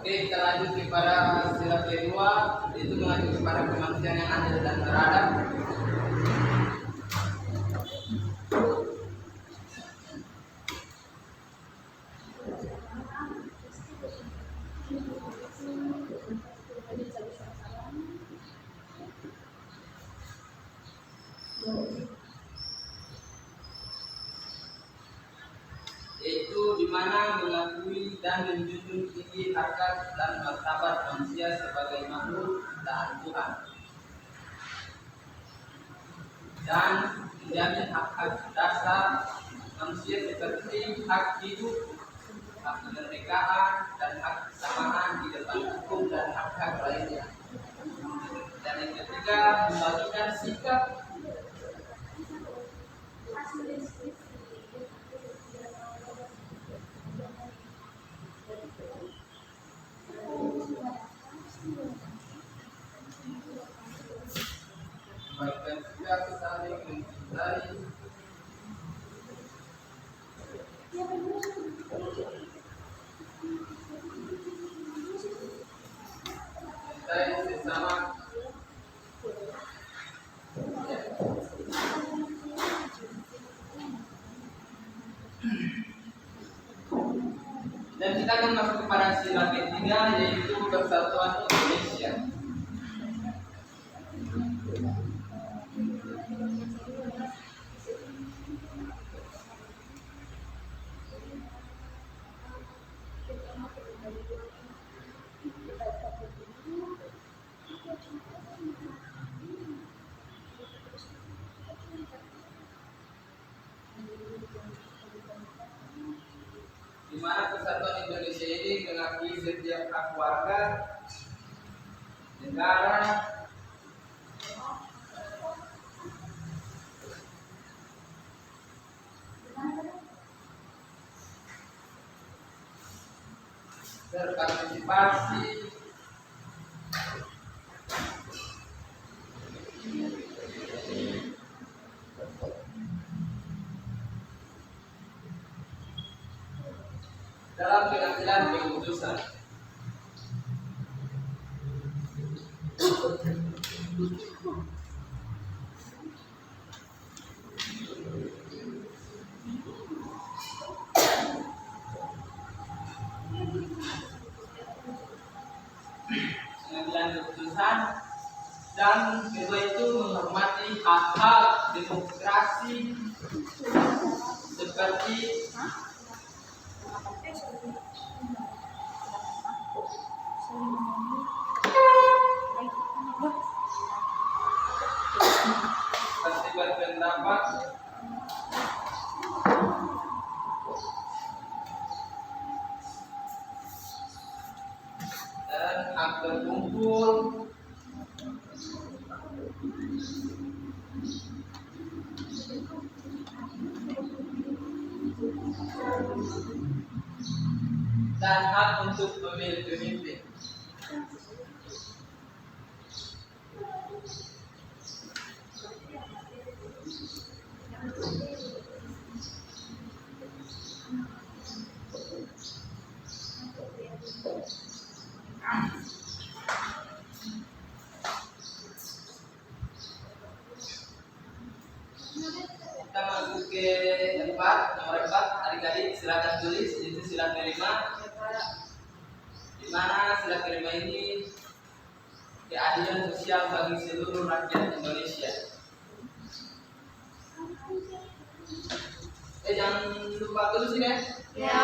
Oke, kita lanjut kepada sila kedua, yaitu mengacu kepada kemanusiaan yang adil dan beradab. Yaitu di mana mengakui dan menjunjung tinggi harkat dan martabat manusia sebagai makhluk ciptaan Tuhan, dan menjamin hak-hak dasar manusia seperti hak hidup, hak kemerdekaan, dan hak kesamaan di depan hukum dan hak-hak lainnya. Dan yang ketiga, membagikan sikap bagikan sikap saling mencintai sesama. Dan kita akan masuk kepada sila ketiga, yaitu persatuan Indonesia. Di mana persatuan Indonesia ini mengakui setiap hak warga negara berpartisipasi dalam pengambilan keputusan. Pengambilan keputusan, dan kedua itu menghormati hak-hak demokrasi seperti berpendapat, dan hak berkumpul, dan hak untuk memilih pemimpin. Kita masuk ke nomor 4, adik-adik silakan tulis, itu sila kelima. Di mana sila kelima ini keadilan sosial bagi seluruh rakyat Indonesia. Jangan lupa tulis ya. Ya.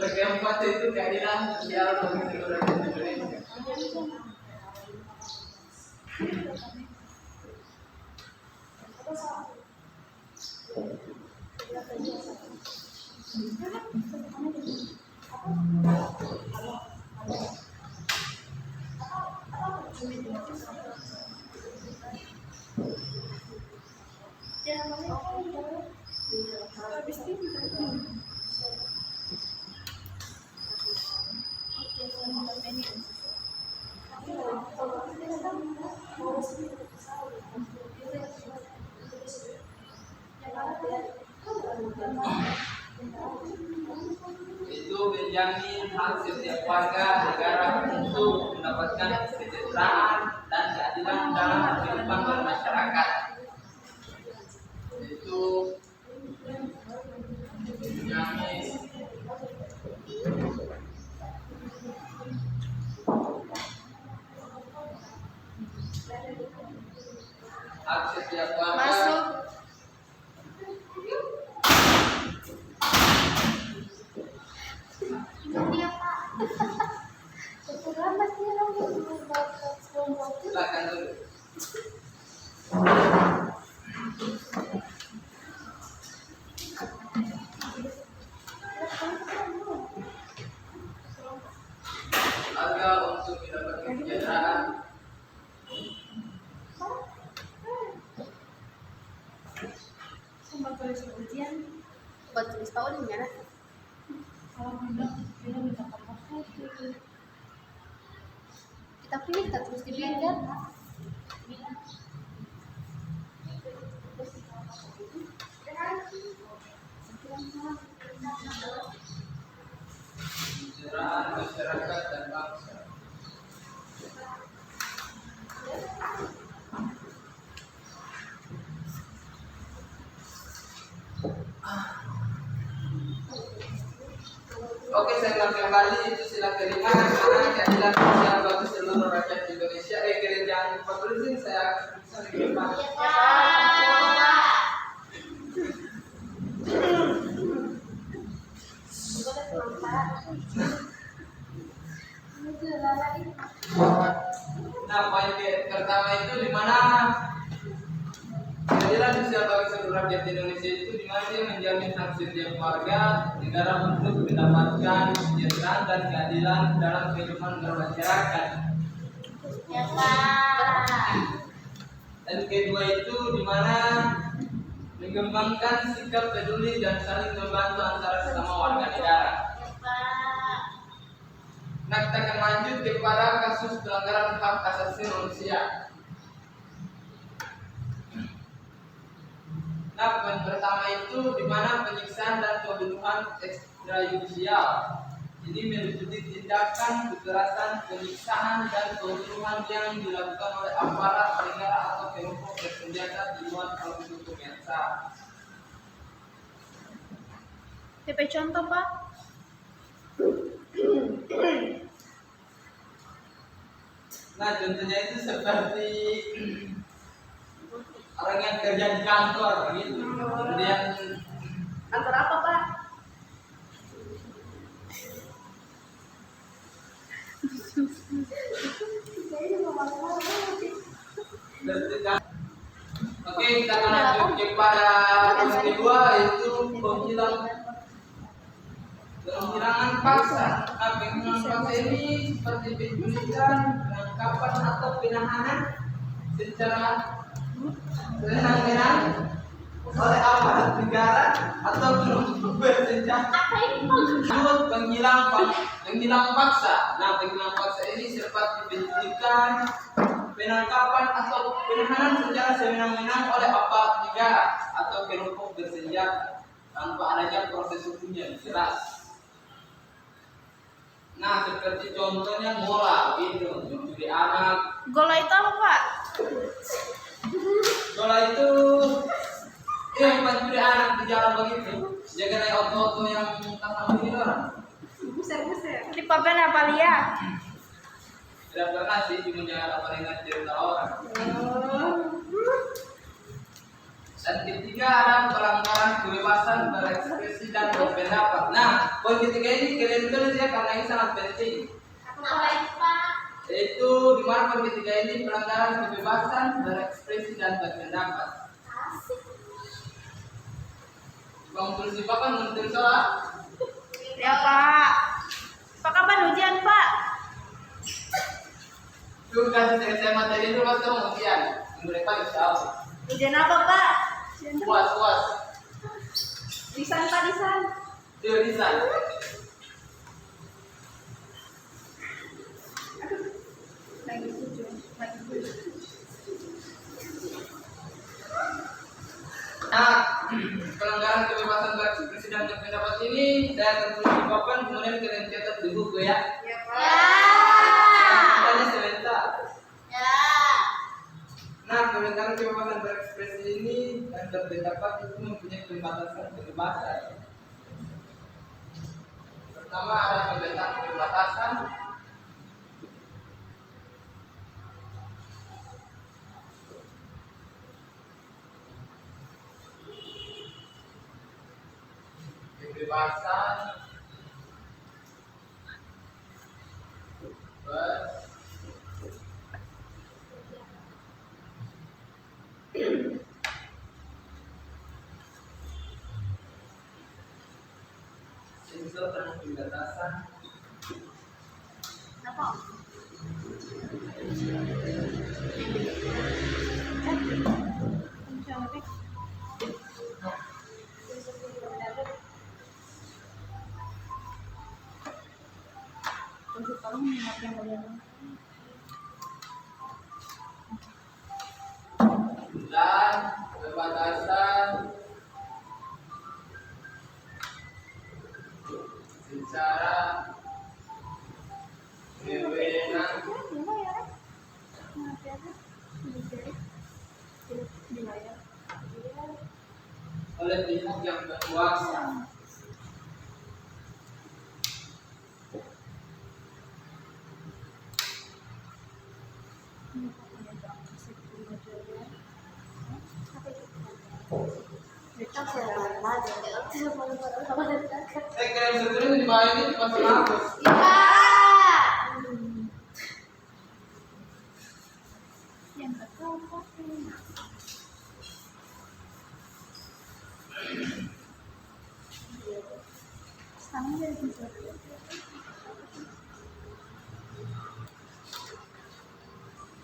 Keempat itu keadilan sosial bagi untuk mendapatkan kesejahteraan dan keadilan dalam kehidupan bermasyarakat. Itu dinamis. Hak setiap warga Masuk. Iya, Pak. Selamat ya, silakan dulu. Warga untuk mendapatkan kesejahteraan. Sempat tulis ujian. Buat tulis tahu di mana? Kalau hendak kita minta kertas kita pilih, kita tulis di binder. Kesejahteraan masyarakat dan bangsa. Oke, saya ulang kembali itu sila kelima karena keadilan sosial bagi seluruh rakyat Indonesia. Kalian jangan lupa tulisin, saya bisa depan. Nah, poin pertama itu di mana keadilan sosial bagi seluruh rakyat Indonesia itu di mana dia menjamin hak setiap warga negara untuk mendapatkan kesejahteraan dan keadilan dalam kehidupan bermasyarakat. Ya, Pak. Dan kedua itu di mana mengembangkan sikap peduli dan saling membantu antara sesama warga negara. Ya, Pak. Nah, kita akan lanjut kepada kasus pelanggaran hak asasi manusia. Nah, poin pertama itu di mana penyiksaan dan pembunuhan ekstrajudisial. Ini meliputi tindakan kekerasan, penyiksaan dan pembunuhan yang dilakukan oleh aparat negara atau kelompok bersenjata di luar produk hukum yang sah. TP contoh, Pak. Nah, contohnya itu seperti orang yang kerja di kantor gitu. Kemudian Kantor apa, Pak? oke, kita akan lanjut kepada poin kedua yaitu penghilangan paksa. Nah, penghilangan paksa ini seperti penculikan, penangkapan atau penahanan secara senang-senang oleh aparat negara atau kelompok bersenjata. Penghilang paksa. Nah, penghilang paksa ini seperti penculikan, penangkapan atau penahanan secara sewenang-wenang oleh aparat negara atau kelompok bersenjata tanpa adanya proses hukum yang jelas. Nah, seperti contohnya gola gitu, mencuri anak. Gola itu apa, Pak? Gola itu mencuri anak di jalan begitu. Jaga naik auto-auto yang tanpa ini orang. Di papan apa lihat? Tidak pernah sih, cuma jangan apa ingat cerita orang. Dan ketiga ada pelanggaran kebebasan berekspresi dan berpendapat. Nah, poin ketiga ini kalian tulis ya karena ini sangat penting. Apa itu, Pak? Yaitu di mana poin ketiga ini pelanggaran kebebasan berekspresi dan berpendapat. Bang tulis di papan menulis soal. Ya, Pak. Pak, kapan ujian, Pak? Tuh kasih saya materi itu pasti mau ujian. Minggu depan insya Allah. Ujian apa, Pak? Puas. Lisan, Pak, lisan. Tuh lisan. Lagi tujuh. Nah, pelanggaran kebebasan berekspresi dan berpendapat ini saya akan tulis di papan, kemudian kalian catat di buku ya. Ya, Pak. setiap pendapat itu mempunyai pembatasan kebebasan. Pertama ada pembatasan kebebasan sensor dan pembatasan Apa? Untuk kamu minat yang bagaimana? dan pembatasan secara wewenang oleh pihak yang berkuasa. Kalian sebetulnya di bawah ini cuma selapus.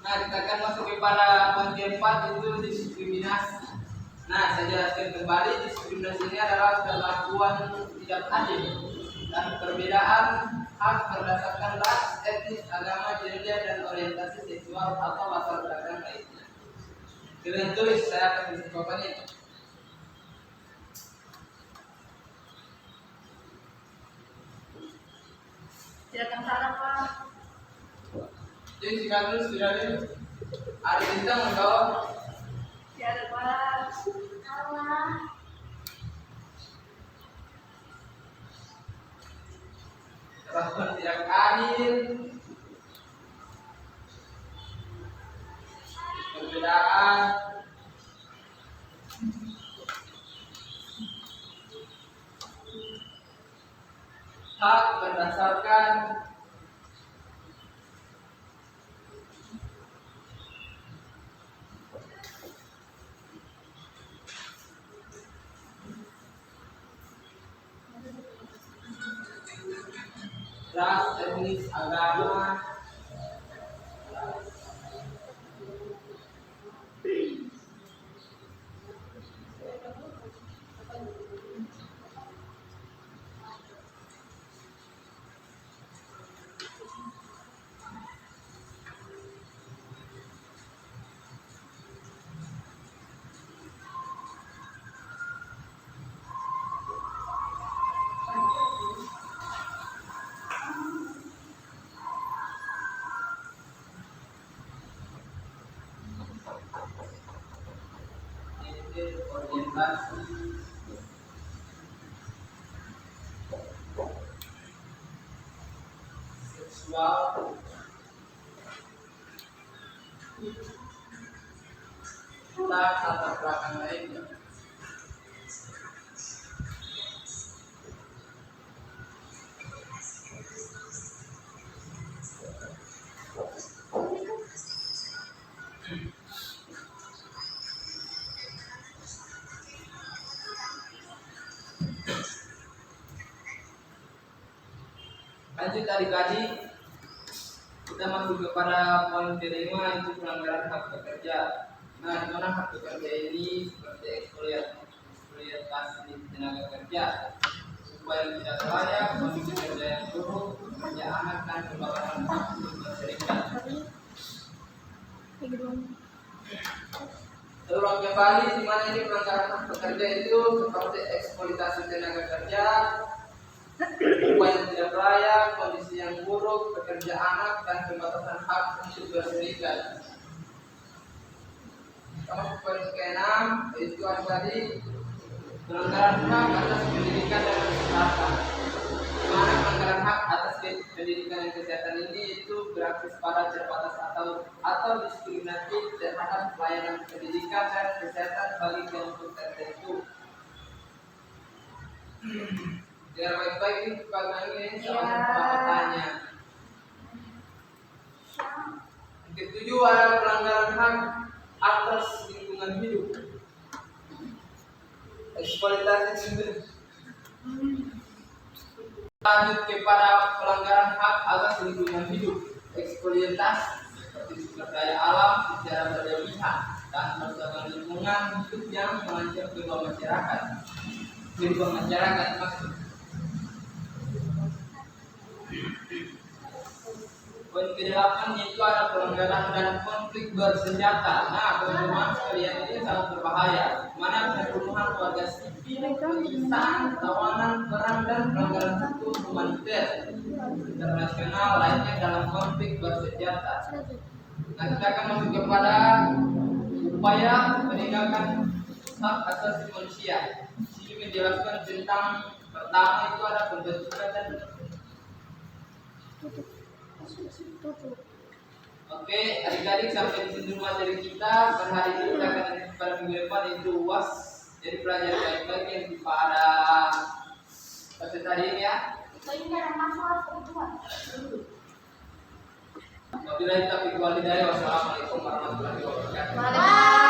Nah, kita akan masuk kepada poin keempat, itu diskriminasi. Nah, saya jelaskan kembali, diskriminasi ini adalah perlakuan tidak adil dan perbedaan hak berdasarkan ras, etnis, agama, gender, dan orientasi seksual atau latar belakang lainnya. Kalian tulis, saya akan tulis jawabannya. Silakan saran Pak. Jadi jika tulis tidak ada, ada bintang menjawab. Silakan Pak. Allah. Perlakuan tidak adil, perbedaan hak berdasarkan ras, etnis, agama, orientasi, seksual, dan latar belakang lainnya. Lanjut adik-adik, kita masuk kepada poin kelima, itu pelanggaran hak pekerja. Nah, di mana hak pekerja ini seperti eksploitasi tenaga kerja, upah yang tidak layak, kondisi kerja yang buruk, pekerja anak, dan pembatasan hak untuk berserikat. Terulang kembali, di mana ini pelanggaran hak pekerja itu seperti eksploitasi tenaga kerja, upah yang tidak layak, kondisi yang buruk, pekerja anak, dan pembatasan hak untuk berserikat. Sama poin ke-6 itu ada tadi pelanggaran hak atas pendidikan dan kesehatan. Mana pelanggaran hak atas pendidikan dan kesehatan ini itu berakhir pada terbatas atau diskriminatif terhadap pelayanan pendidikan dan kesehatan bagi kelompok tertentu. Biar baik-baik ini bukan ini sama pertanyaannya. Yang ketujuh ada pelanggaran hak atas lingkungan hidup. Eksploitasi sumber. Lanjut kepada pelanggaran hak atas lingkungan hidup. Eksploitasi seperti sumber daya alam secara berlebihan dan merusak lingkungan hidup yang mengancam kehidupan masyarakat maksud. Poin ke-8 yaitu ada pelanggaran dan konflik bersenjata. Nah, teman-teman sekalian ini sangat berbahaya. Mana pembunuhan warga sipil, penyiksaan, tawanan, perang dan pelanggaran hukum humaniter internasional lainnya dalam konflik bersenjata. Nah, kita akan masuk kepada upaya penegakan hak asasi manusia. Di sini menjelaskan tentang pertama itu ada pembentukan dan Oke, adik-adik sampai di sini materi kita per hari ini. Kita akan lanjut pada minggu depan itu UAS. Jadi pelajari baik-baik yang pada hari ini ya. Wabillahi taufiq wal hidayah. Wassalamualaikum warahmatullahi wabarakatuh.